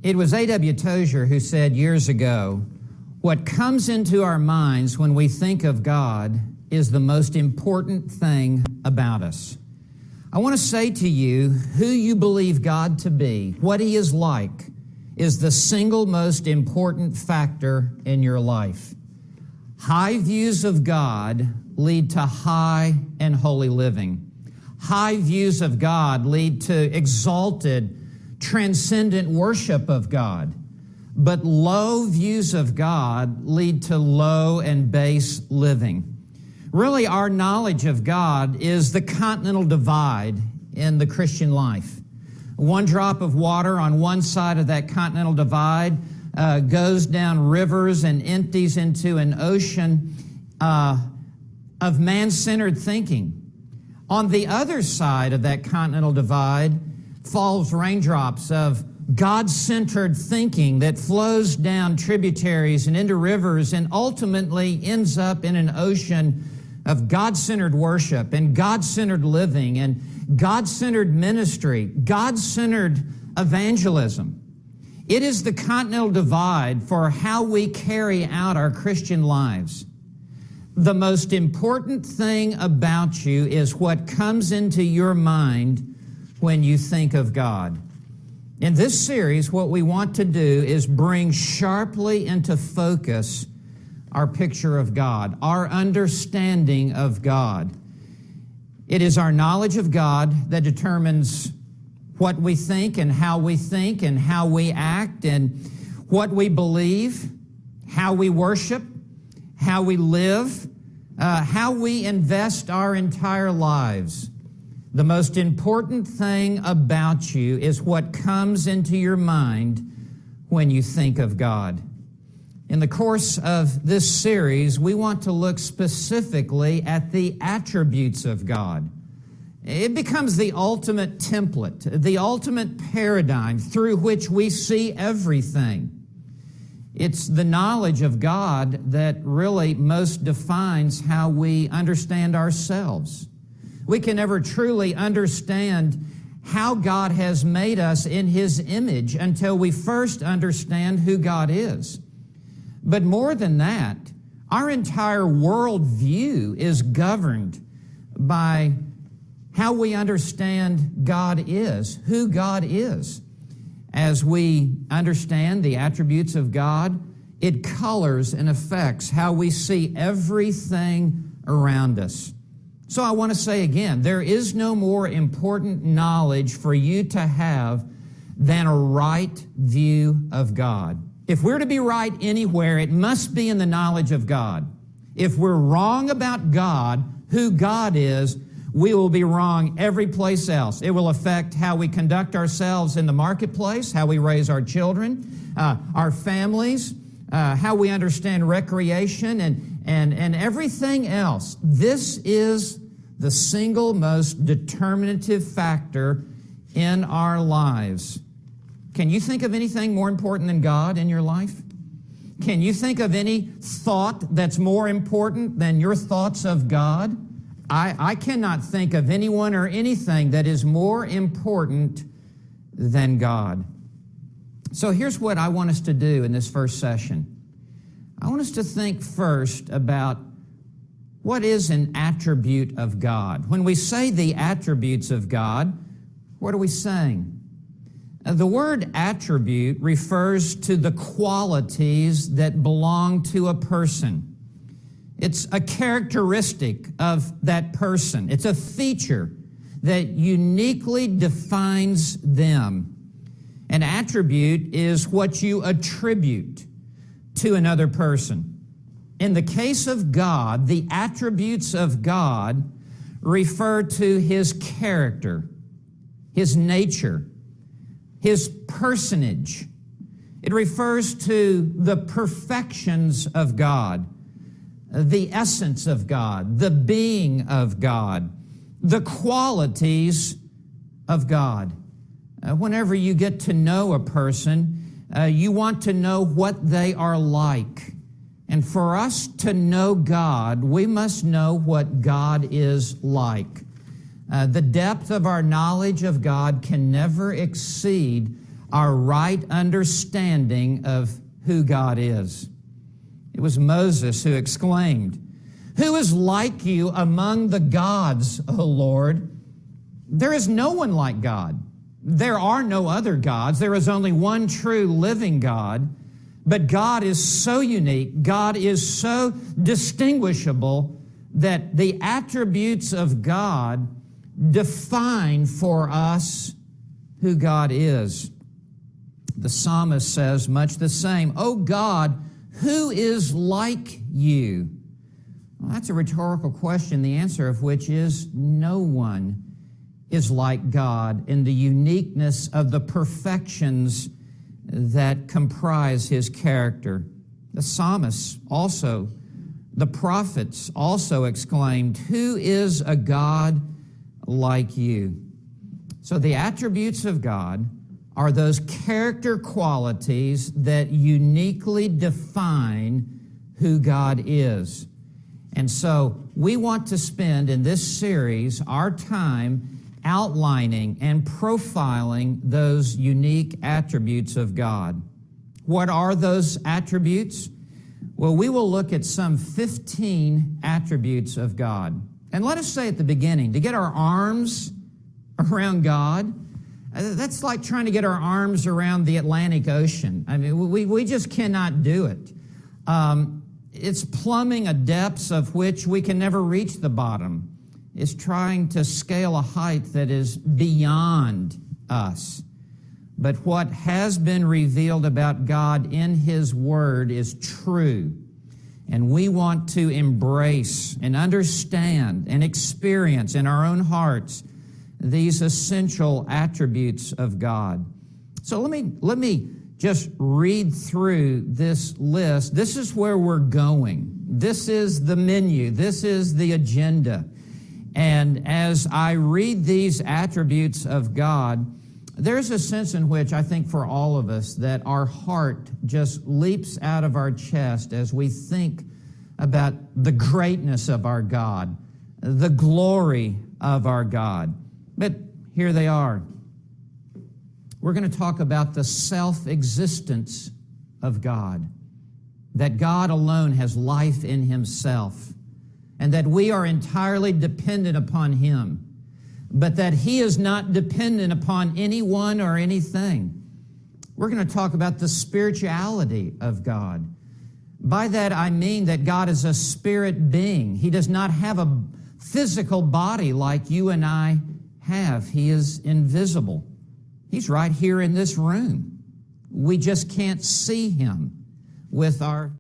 It was A.W. Tozier who said years ago, "What comes into our minds when we think of God is the most important thing about us." I want to say to you, who you believe God to be, what He is like, is the single most important factor in your life. High views of God lead to high and holy living. High views of God lead to exalted, transcendent worship of God. But low views of God lead to low and base living. Really, our knowledge of God is the continental divide in the Christian life. One drop of water on one side of that continental divide goes down rivers and empties into an ocean of man-centered thinking. On the other side of that continental divide falls raindrops of God-centered thinking that flows down tributaries and into rivers and ultimately ends up in an ocean of God-centered worship and God-centered living and God-centered ministry, God-centered evangelism. It is the continental divide for how we carry out our Christian lives. The most important thing about you is what comes into your mind when you think of God. In this series, what we want to do is bring sharply into focus our picture of God, our understanding of God. It is our knowledge of God that determines what we think and how we act and what we believe, how we worship, how we live, how we invest our entire lives. The most important thing about you is what comes into your mind when you think of God. In the course of this series, we want to look specifically at the attributes of God. It becomes the ultimate template, the ultimate paradigm through which we see everything. It's the knowledge of God that really most defines how we understand ourselves. We can never truly understand how God has made us in His image until we first understand who God is. But more than that, our entire worldview is governed by how we understand God is, who God is. As we understand the attributes of God, it colors and affects how we see everything around us. So I want to say again, there is no more important knowledge for you to have than a right view of God. If we're to be right anywhere, it must be in the knowledge of God. If we're wrong about God, who God is, we will be wrong every place else. It will affect how we conduct ourselves in the marketplace, how we raise our children, our families, how we understand recreation and everything else. This is the single most determinative factor in our lives. Can you think of anything more important than God in your life? Can you think of any thought that's more important than your thoughts of God? I cannot think of anyone or anything that is more important than God. So here's what I want us to do in this first session. I want us to think first about what is an attribute of God. When we say the attributes of God, what are we saying? The word attribute refers to the qualities that belong to a person. It's a characteristic of that person. It's a feature that uniquely defines them. An attribute is what you attribute to another person. In the case of God, the attributes of God refer to His character, His nature, His personage. It refers to the perfections of God, the essence of God, the being of God, the qualities of God. Whenever you get to know a person, you want to know what they are like. And for us to know God, we must know what God is like. The depth of our knowledge of God can never exceed our right understanding of who God is. It was Moses who exclaimed, "Who is like you among the gods, O Lord? There is no one like God. There are no other gods. There is only one true living God. But God is so unique, God is so distinguishable that the attributes of God define for us who God is." The psalmist says much the same, "O God, who is like you?" Well, that's a rhetorical question, the answer of which is no one is like God in the uniqueness of the perfections that comprise His character. The psalmists also, the prophets also exclaimed, "Who is a God like you?" So the attributes of God are those character qualities that uniquely define who God is. And so we want to spend in this series our time outlining and profiling those unique attributes of God. What are those attributes? Well, we will look at some 15 attributes of God. And let us say at the beginning, to get our arms around God, that's like trying to get our arms around the Atlantic Ocean. I mean, we just cannot do it. It's plumbing a depths of which we can never reach the bottom. It's trying to scale a height that is beyond us. But what has been revealed about God in His Word is true. And we want to embrace and understand and experience in our own hearts these essential attributes of God. So let me just read through this list. This is where we're going. This is the menu. This is the agenda. And as I read these attributes of God, there's a sense in which I think for all of us that our heart just leaps out of our chest as we think about the greatness of our God, the glory of our God. But here they are. We're going to talk about the self-existence of God, that God alone has life in Himself, and that we are entirely dependent upon Him, but that He is not dependent upon anyone or anything. We're going to talk about the spirituality of God. By that I mean that God is a spirit being. He does not have a physical body like you and I have. He is invisible. He's right here in this room. We just can't see Him with our